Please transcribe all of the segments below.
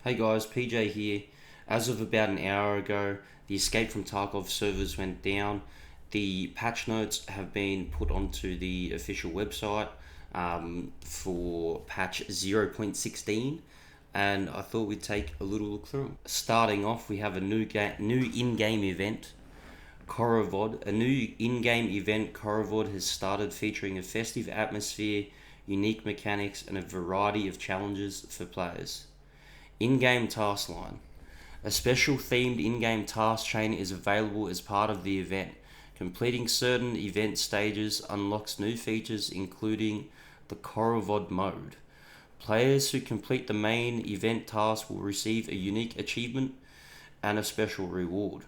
Hey guys, PJ here. As of about an hour ago, the Escape from Tarkov servers went down. The patch notes have been put onto the official website for patch 0.16, and I thought we'd take a little look through them. Starting off, we have a new in-game event, Korovod. A new in-game event, Korovod, has started featuring a festive atmosphere, unique mechanics, and a variety of challenges for players. In-game task line. A special themed in-game task chain is available as part of the event. Completing certain event stages unlocks new features including the Korovod mode. Players who complete the main event task will receive a unique achievement and a special reward.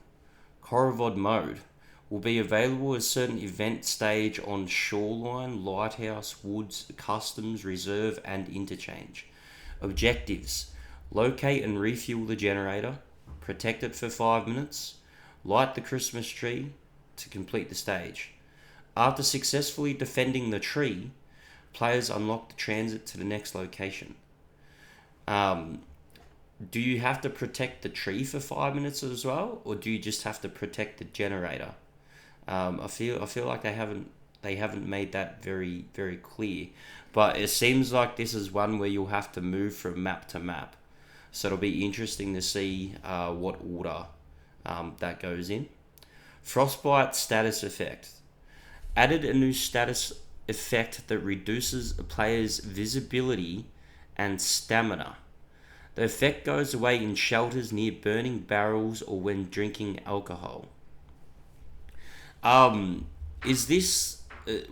Korovod mode will be available as certain event stage on Shoreline, Lighthouse, Woods, Customs, Reserve, and Interchange. Objectives: locate and refuel the generator, protect it for 5 minutes, light the Christmas tree to complete the stage. After successfully defending the tree, players unlock the transit to the next location. Um, do you have to protect the tree for 5 minutes as well, or do you just have to protect the generator? I feel like they haven't made that very clear, but it seems like this is one where you'll have to move from map to map. So it'll be interesting to see what order that goes in. Frostbite status effect. Added a new status effect that reduces a player's visibility and stamina. The effect goes away in shelters near burning barrels or when drinking alcohol. Um, is this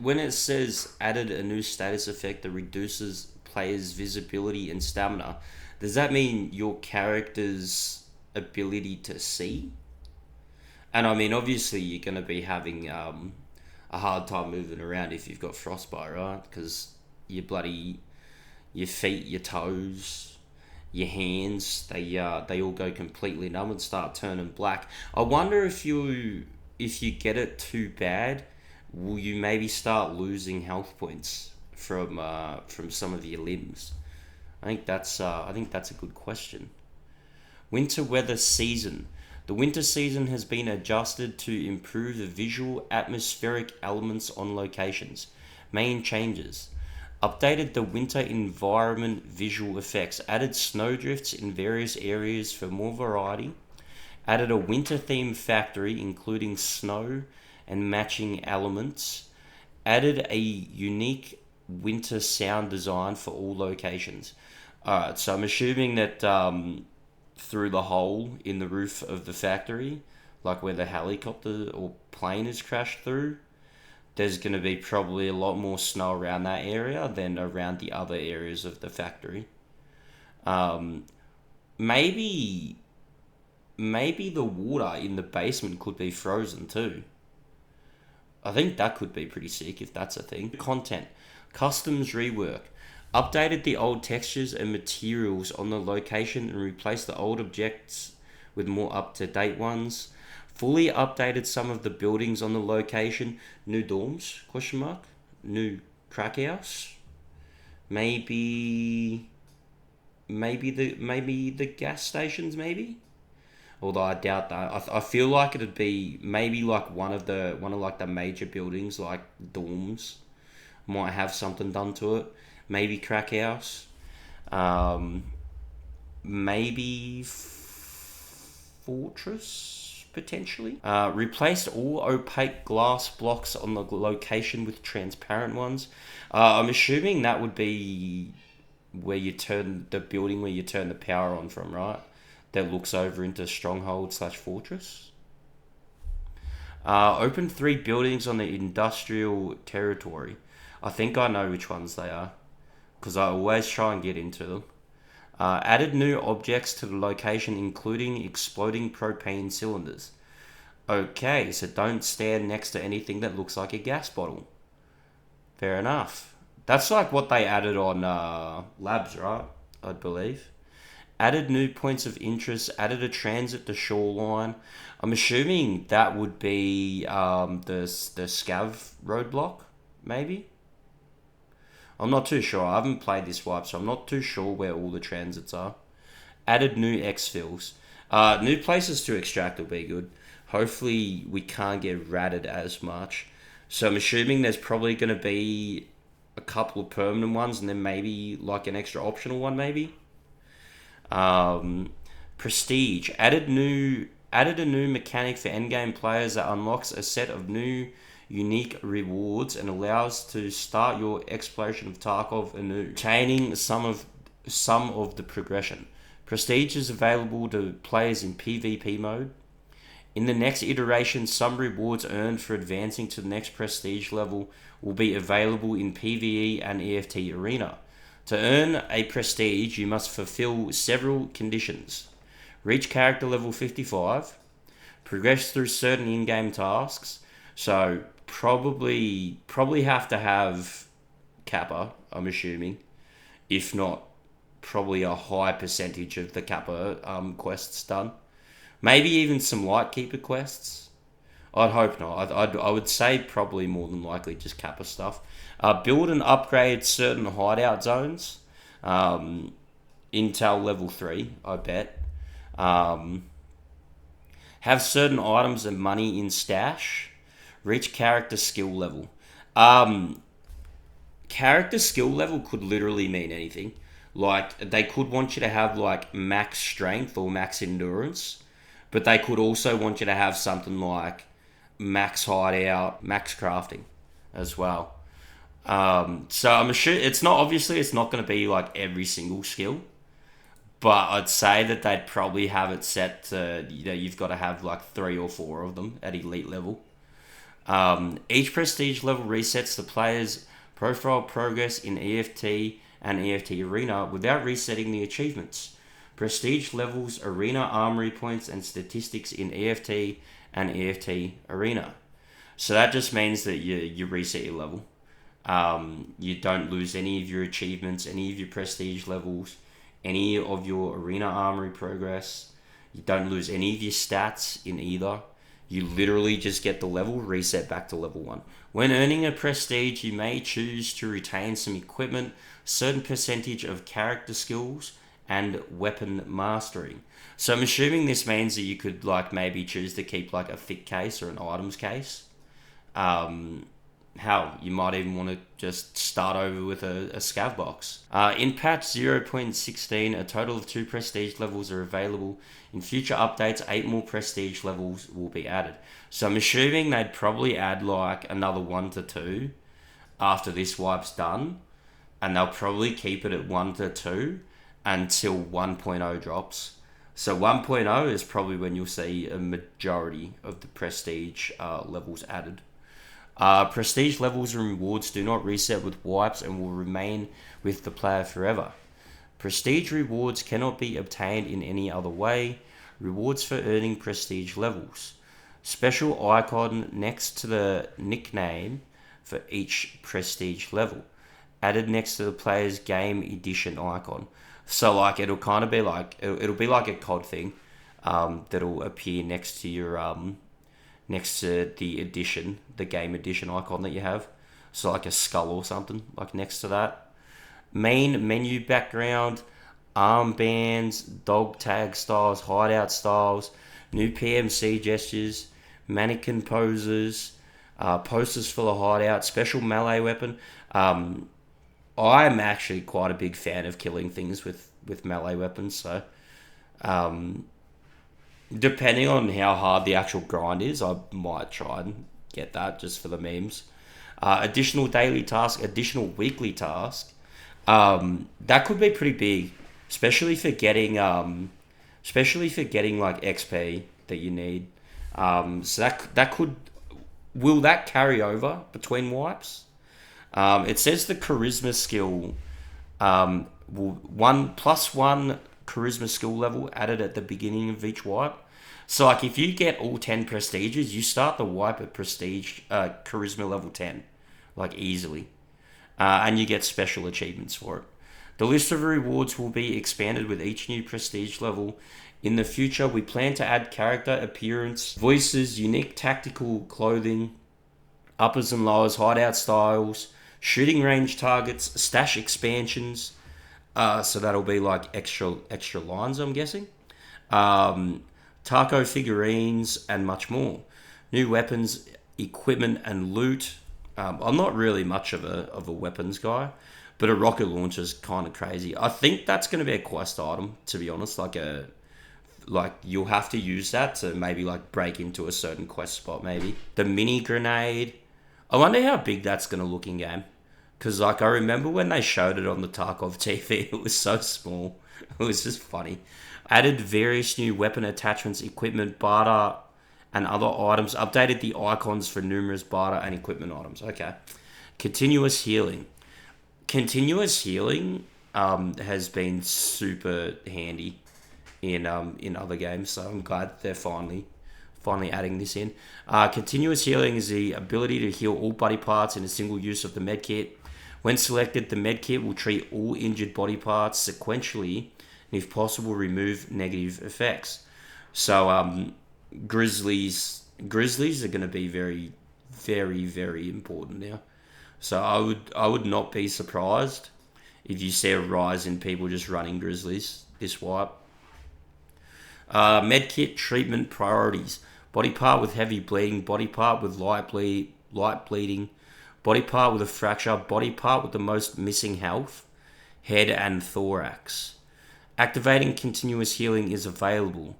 when it says added a new status effect that reduces players' visibility and stamina? Does that mean your character's ability to see? And I mean, obviously, you're going to be having a hard time moving around if you've got frostbite, right? Because your feet, your toes, your hands, they all go completely numb and start turning black. I wonder if you get it too bad, will you maybe start losing health points from some of your limbs? I think that's a good question. Winter weather season. The winter season has been adjusted to improve the visual atmospheric elements on locations. Main changes: updated the winter environment visual effects, added snowdrifts in various areas for more variety, added a winter themed factory including snow and matching elements, added a unique winter sound design for all locations. Alright, so I'm assuming that through the hole in the roof of the factory, like where the helicopter or plane is crashed through, there's going to be probably a lot more snow around that area than around the other areas of the factory. Um, maybe maybe the water in the basement could be frozen too. I think that could be pretty sick if that's a thing. Content. Customs rework. Updated the old textures and materials on the location and replaced the old objects with more up-to-date ones. Fully updated some of the buildings on the location. New dorms? Question mark. New crack house. Maybe maybe the gas stations maybe. Although I doubt that. I feel like it'd be maybe like one of like the major buildings like dorms might have something done to it. Maybe crack house. Um, maybe fortress potentially. Replaced all opaque glass blocks on the location with transparent ones. I'm assuming that would be where you turn the building where you turn the power on from, right? That looks over into stronghold slash fortress. Open three buildings on the industrial territory. I think I know which ones they are because I always try and get into them. Added new objects to the location, including exploding propane cylinders. Okay, so don't stand next to anything that looks like a gas bottle. Fair enough. That's like what they added on labs, right? I believe. Added new points of interest, added a transit to shoreline. I'm assuming that would be the Scav roadblock, maybe? I'm not too sure. I haven't played this wipe, so I'm not too sure where all the transits are. Added new exfils. New places to extract will be good. Hopefully we can't get ratted as much. So I'm assuming there's probably going to be a couple of permanent ones and then maybe like an extra optional one maybe. Um, Prestige. Added a new mechanic for endgame players that unlocks a set of new unique rewards and allows to start your exploration of Tarkov anew, retaining some of the progression. Prestige is available to players in PvP mode. In the next iteration, some rewards earned for advancing to the next prestige level will be available in PvE and EFT Arena. To earn a prestige, you must fulfill several conditions. Reach character level 55, progress through certain in-game tasks, so probably have to have Kappa, I'm assuming. If not, probably a high percentage of the Kappa quests done. Maybe even some Lightkeeper quests. I'd hope not. I would say probably more than likely just Kappa stuff. Build and upgrade certain hideout zones. Intel level 3, I bet. Have certain items and money in stash. Reach character skill level. Character skill level could literally mean anything. Like, they could want you to have, like, max strength or max endurance, but they could also want you to have something like max hideout, max crafting as well. So I'm sure it's not going to be like every single skill, but I'd say that they'd probably have it set to, you've got to have like 3 or 4 of them at elite level. Each prestige level resets the player's profile progress in EFT and EFT Arena without resetting the achievements. Prestige levels, arena armory points, and statistics in EFT and EFT Arena. So that just means that you reset your level. You don't lose any of your achievements, any of your prestige levels, any of your arena armory progress. You don't lose any of your stats in either. You literally just get the level reset back to level 1. When earning a prestige, you may choose to retain some equipment, certain percentage of character skills, and weapon mastery. So I'm assuming this means that you could like maybe choose to keep like a thick case or an items case. Hell, you might even want to just start over with a scav box. In patch 0.16, a total of 2 prestige levels are available. In future updates, 8 more prestige levels will be added. So I'm assuming they'd probably add like another 1 to 2 after this wipe's done. And they'll probably keep it at 1 to 2 until 1.0 drops. So 1.0 is probably when you'll see a majority of the prestige levels added. Prestige levels and rewards do not reset with wipes and will remain with the player forever. Prestige rewards cannot be obtained in any other way. Rewards for earning prestige levels. Special icon next to the nickname for each prestige level. Added next to the player's game edition icon. So like it'll kind of be like it'll be like a COD thing that'll appear next to your next to the edition, the game edition icon that you have. So like a skull or something, like next to that. Main menu background, armbands, dog tag styles, hideout styles, new PMC gestures, mannequin poses, posters for the hideout, special melee weapon. I'm actually quite a big fan of killing things with melee weapons, so depending on how hard the actual grind is, I might try and get that just for the memes. Additional daily task, additional weekly task. That could be pretty big, especially for getting like XP that you need. So that could, will that carry over between wipes? It says the charisma skill, will 1+1 charisma skill level added at the beginning of each wipe. So like if you get all 10 prestiges, you start the wipe at prestige charisma level 10, like easily, and you get special achievements for it. The list of rewards will be expanded with each new prestige level. In the future, we plan to add character appearance, voices, unique tactical clothing, uppers and lowers, hideout styles, shooting range targets, stash expansions, So that'll be like extra lines, I'm guessing. Um, Taco figurines and much more. New weapons, equipment, and loot. I'm not really much of a weapons guy, but a rocket launcher is kind of crazy. I think that's going to be a quest item, to be honest. Like you'll have to use that to maybe like break into a certain quest spot. Maybe the mini grenade. I wonder how big that's going to look in game. Because, like, I remember when they showed it on the Tarkov TV, it was so small. It was just funny. Added various new weapon attachments, equipment, barter, and other items. Updated the icons for numerous barter and equipment items. Okay. Continuous healing. Continuous healing has been super handy in other games, so I'm glad they're finally adding this in. Continuous healing is the ability to heal all body parts in a single use of the medkit. When selected, the medkit will treat all injured body parts sequentially, and if possible, remove negative effects. So, grizzlies are going to be very, very, very important now. So I would not be surprised if you see a rise in people just running grizzlies this wipe. Medkit treatment priorities: body part with heavy bleeding, body part with light bleeding, body part with a fracture, body part with the most missing health, head and thorax. Activating continuous healing is available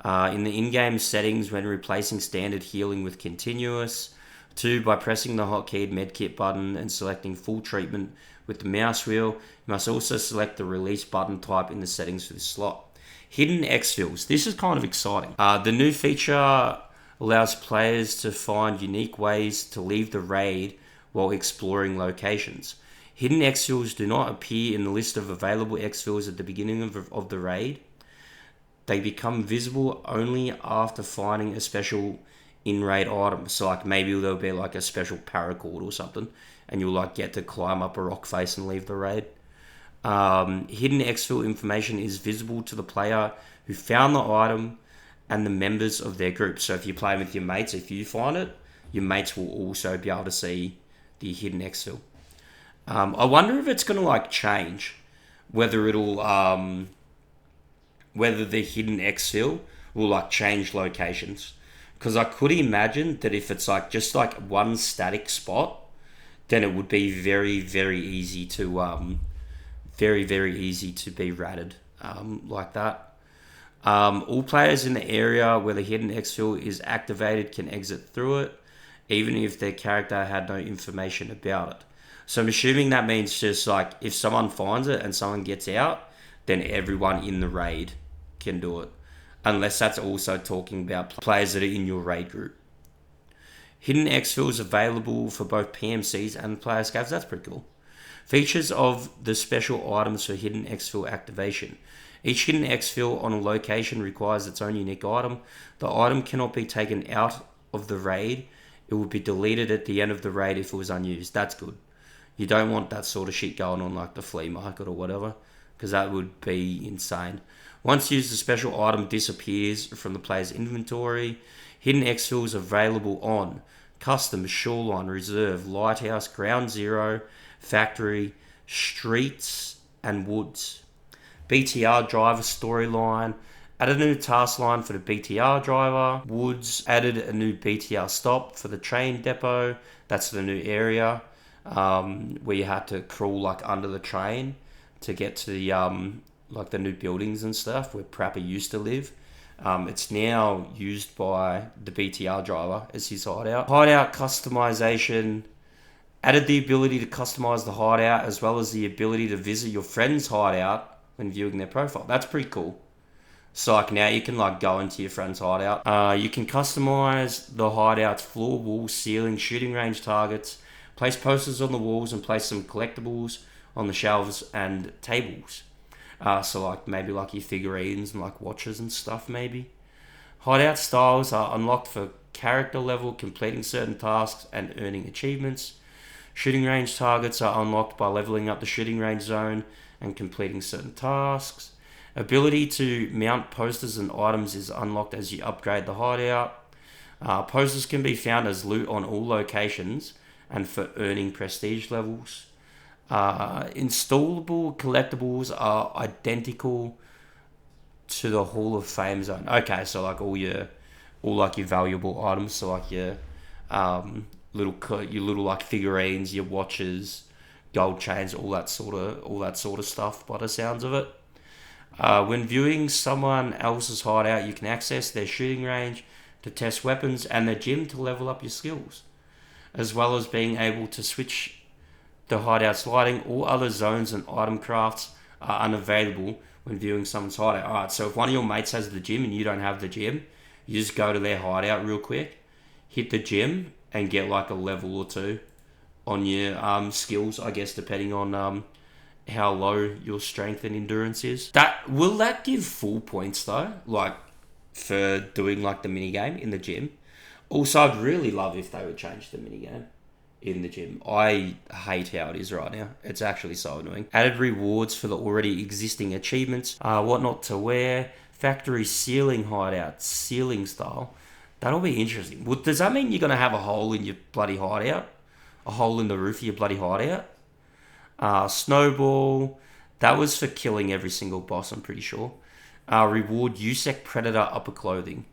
in the in-game settings when replacing standard healing with continuous. 2. By pressing the hotkeyed medkit button and selecting full treatment with the mouse wheel. You must also select the release button type in the settings for this slot. Hidden exfils. This is kind of exciting. The new feature allows players to find unique ways to leave the raid while exploring locations. Hidden exfils do not appear in the list of available exfils at the beginning of the raid. They become visible only after finding a special in-raid item. So like maybe there'll be like a special paracord or something, and you'll like get to climb up a rock face and leave the raid. Hidden exfil information is visible to the player who found the item and the members of their group. So if you're playing with your mates, if you find it, your mates will also be able to see the hidden exfil. I wonder if it's going to like change, whether whether the hidden exfil will like change locations. Because I could imagine that if it's like just like one static spot, then it would be very, very easy to very easy to be ratted like that. All players in the area where the hidden exfil is activated can exit through it, even if their character had no information about it. So I'm assuming that means just like if someone finds it and someone gets out, then everyone in the raid can do it. Unless that's also talking about players that are in your raid group. Hidden exfils available for both PMCs and player scavs. That's pretty cool. Features of the special items for hidden exfil activation. Each hidden exfil on a location requires its own unique item. The item cannot be taken out of the raid. It will be deleted at the end of the raid if it was unused. That's good. You don't want that sort of shit going on like the flea market or whatever, because that would be insane. Once used, the special item disappears from the player's inventory. Hidden exfils available on Custom, Shoreline, Reserve, Lighthouse, Ground Zero, Factory, Streets, and Woods. BTR driver storyline. Added a new task line for the BTR driver. Woods added a new BTR stop for the train depot. That's the new area where you had to crawl like under the train to get to the like the new buildings and stuff where Prapper used to live. It's now used by the BTR driver as his hideout. Hideout customization. Added the ability to customize the hideout as well as the ability to visit your friend's hideout when viewing their profile. That's pretty cool. So like now you can like go into your friend's hideout. You can customize the hideout's floor, wall, ceiling, shooting range targets, place posters on the walls and place some collectibles on the shelves and tables. So like maybe like your figurines and like watches and stuff maybe. Hideout styles are unlocked for character level, completing certain tasks and earning achievements. Shooting range targets are unlocked by leveling up the shooting range zone and completing certain tasks. Ability to mount posters and items is unlocked as you upgrade the hideout. Posters can be found as loot on all locations and for earning prestige levels. Installable collectibles are identical to the Hall of Fame zone. Okay, so like all like your valuable items, so like your your little like figurines, your watches, gold chains, all that sort of stuff. By the sounds of it, when viewing someone else's hideout, you can access their shooting range to test weapons and their gym to level up your skills, as well as being able to switch the hideout's lighting. All other zones and item crafts are unavailable when viewing someone's hideout. Alright, so if one of your mates has the gym and you don't have the gym, you just go to their hideout real quick, hit the gym, and get like a level or two on your skills, I guess, depending on how low your strength and endurance is. That give full points though, like for doing like the mini game in the gym? Also, I'd really love if they would change the mini game in the gym. I hate how it is right now. It's actually so annoying. Added rewards for the already existing achievements. What not to wear. Factory ceiling hideout. Ceiling style. That'll be interesting. Well, does that mean you're going to have a hole in your bloody hideout? A hole in the roof of your bloody hideout? Snowball. That was for killing every single boss, I'm pretty sure. Reward USEC Predator upper clothing.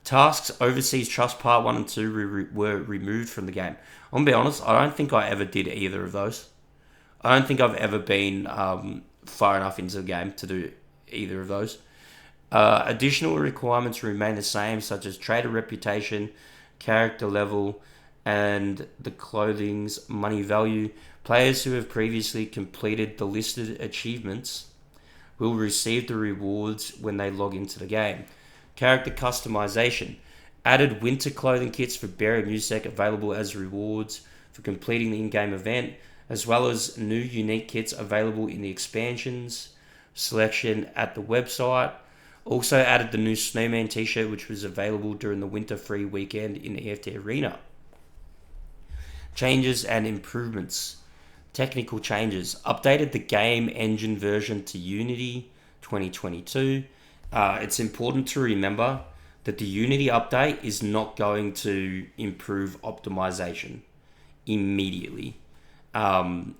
Tasks Overseas Trust Part 1 and 2 were removed from the game. I'm going to be honest, I don't think I ever did either of those. I don't think I've ever been far enough into the game to do either of those. Additional requirements remain the same, such as trader reputation, character level, and the clothing's money value. Players who have previously completed the listed achievements will receive the rewards when they log into the game. Character customization. Added winter clothing kits for Barry Musek available as rewards for completing the in-game event, as well as new unique kits available in the expansions selection at the website. Also added the new Snowman t-shirt, which was available during the winter free weekend in the EFT Arena. Changes and improvements. Technical changes. Updated the game engine version to Unity 2022. It's important to remember that the Unity update is not going to improve optimization immediately. The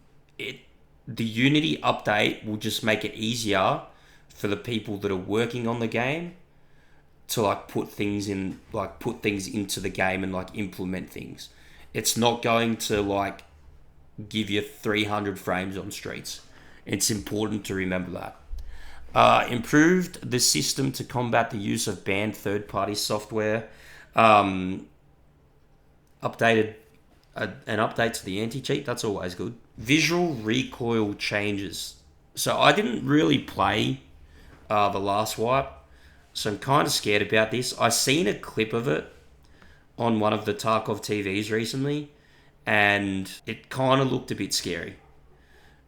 Unity update will just make it easier for the people that are working on the game to like put things into the game and like implement things. It's not going to like give you 300 frames on streets. It's important to remember that. Improved the system to combat the use of banned third-party software. Updated an update to the anti-cheat. That's always good. Visual recoil changes. So I didn't really play the last wipe, so I'm kind of scared about this. I seen a clip of it on one of the Tarkov TVs recently, and it kind of looked a bit scary.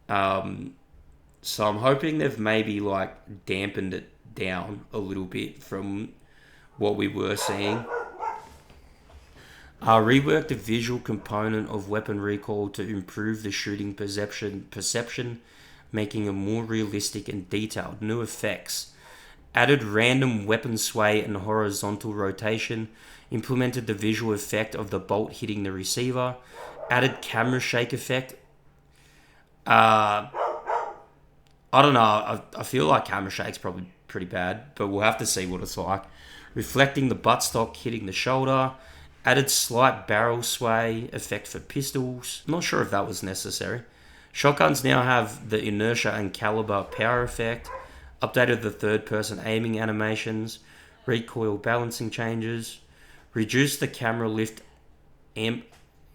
So I'm hoping they've maybe like dampened it down a little bit from what we were seeing. Reworked the visual component of weapon recoil to improve the shooting perception, making it more realistic and detailed. New effects. Added random weapon sway and horizontal rotation. Implemented the visual effect of the bolt hitting the receiver. Added camera shake effect. I don't know. I feel like camera shake's probably pretty bad, but we'll have to see what it's like. Reflecting the buttstock hitting the shoulder. Added slight barrel sway effect for pistols. I'm not sure if that was necessary. Shotguns now have the inertia and caliber power effect. Updated the third-person aiming animations. Recoil balancing changes. Reduced the camera lift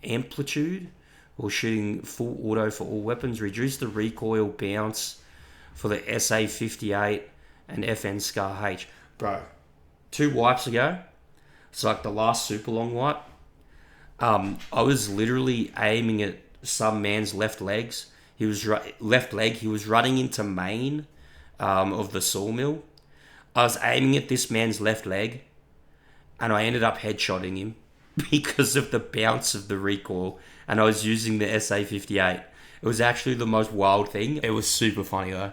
amplitude while shooting full auto for all weapons. Reduced the recoil bounce for the SA-58 and FN Scar H. Bro, 2 wipes ago, it's like the last super long wipe, I was literally aiming at some man's left leg. He was running into main of the sawmill. I was aiming at this man's left leg, and I ended up headshotting him because of the bounce of the recoil, and I was using the SA-58. It was actually the most wild thing. It was super funny though.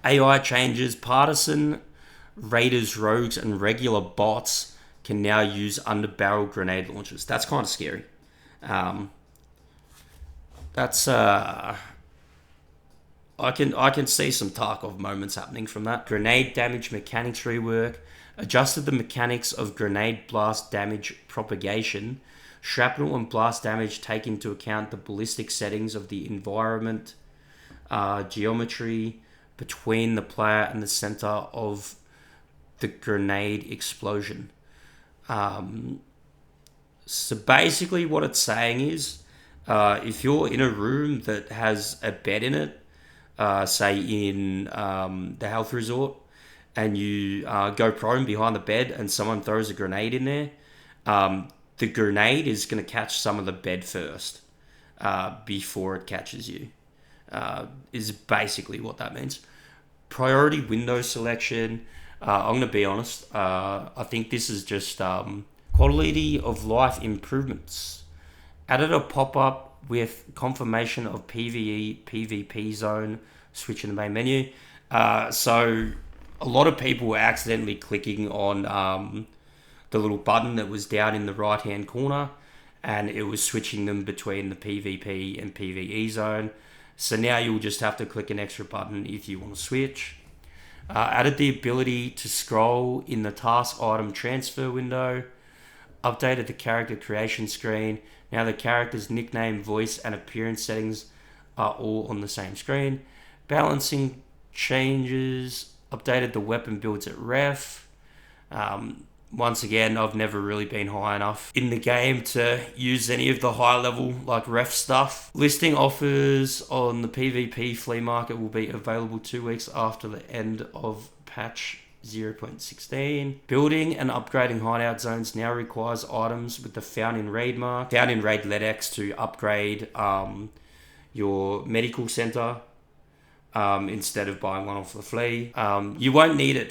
AI changes. Partisan, raiders, rogues, and regular bots can now use under-barrel grenade launchers. That's kind of scary. That's I can see some Tarkov moments happening from that. Grenade damage mechanics rework. Adjusted the mechanics of grenade blast damage propagation. Shrapnel and blast damage take into account the ballistic settings of the environment, geometry between the player and the center of the grenade explosion. So basically, what it's saying is, if you're in a room that has a bed in it, say in the health resort, and you go prone behind the bed and someone throws a grenade in there, the grenade is going to catch some of the bed first before it catches you, is basically what that means. Priority window selection. I'm going to be honest. I think this is just quality of life improvements. Added a pop up with confirmation of PvE PvP zone. Switch in the main menu. So a lot of people were accidentally clicking on the little button that was down in the right hand corner, and it was switching them between the PvP and PvE zone. So now you'll just have to click an extra button if you want to switch. Added the ability to scroll in the task item transfer window. Updated the character creation screen. Now the character's nickname, voice, and appearance settings are all on the same screen. Balancing changes. Updated the weapon builds at ref. Once again, I've never really been high enough in the game to use any of the high level like ref stuff. Listing offers on the PvP flea market will be available 2 weeks after the end of patch 0.16. Building and upgrading hideout zones now requires items with the found in raid mark. Found in raid LEDX to upgrade your medical center instead of buying one off the flea. You won't need it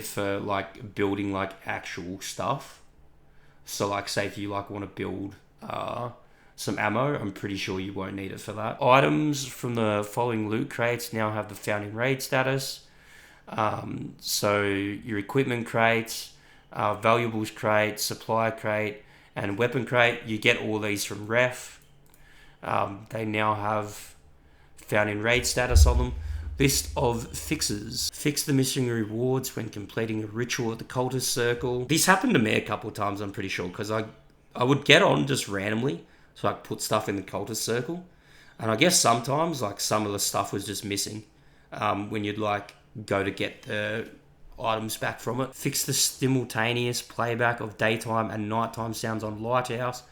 for like building like actual stuff. So like say if you like want to build some ammo, I'm pretty sure you won't need it for that. Items from the following loot crates now have the found in raid status. So your equipment crates, valuables crate, supply crate, and weapon crate, you get all these from ref. They now have found in raid status on them. List of fixes. Fix the missing rewards when completing a ritual at the cultist circle. This happened to me a couple of times, I'm pretty sure, because I would get on just randomly, so I put stuff in the cultist circle, and I guess sometimes like some of the stuff was just missing when you'd like go to get the items back from it. Fix the simultaneous playback of daytime and nighttime sounds on Lighthouse.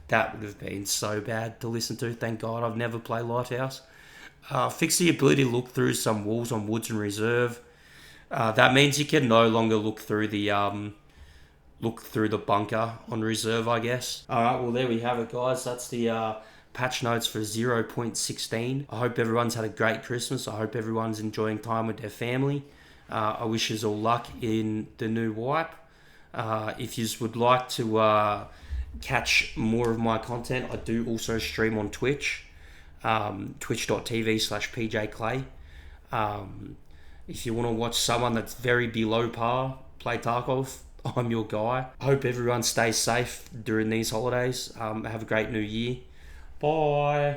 That would have been so bad to listen to. Thank God I've never played Lighthouse. Fix the ability to look through some walls on Woods and Reserve. That means you can no longer look through the bunker on Reserve, I guess. Alright, well there we have it, guys. That's the patch notes for 0.16. I hope everyone's had a great Christmas. I hope everyone's enjoying time with their family. I wish you all luck in the new wipe. If you would like to catch more of my content, I do also stream on Twitch. Twitch.tv/PJClay. If you want to watch someone that's very below par play Tarkov, I'm your guy. I hope everyone stays safe during these holidays. Have a great new year. Bye.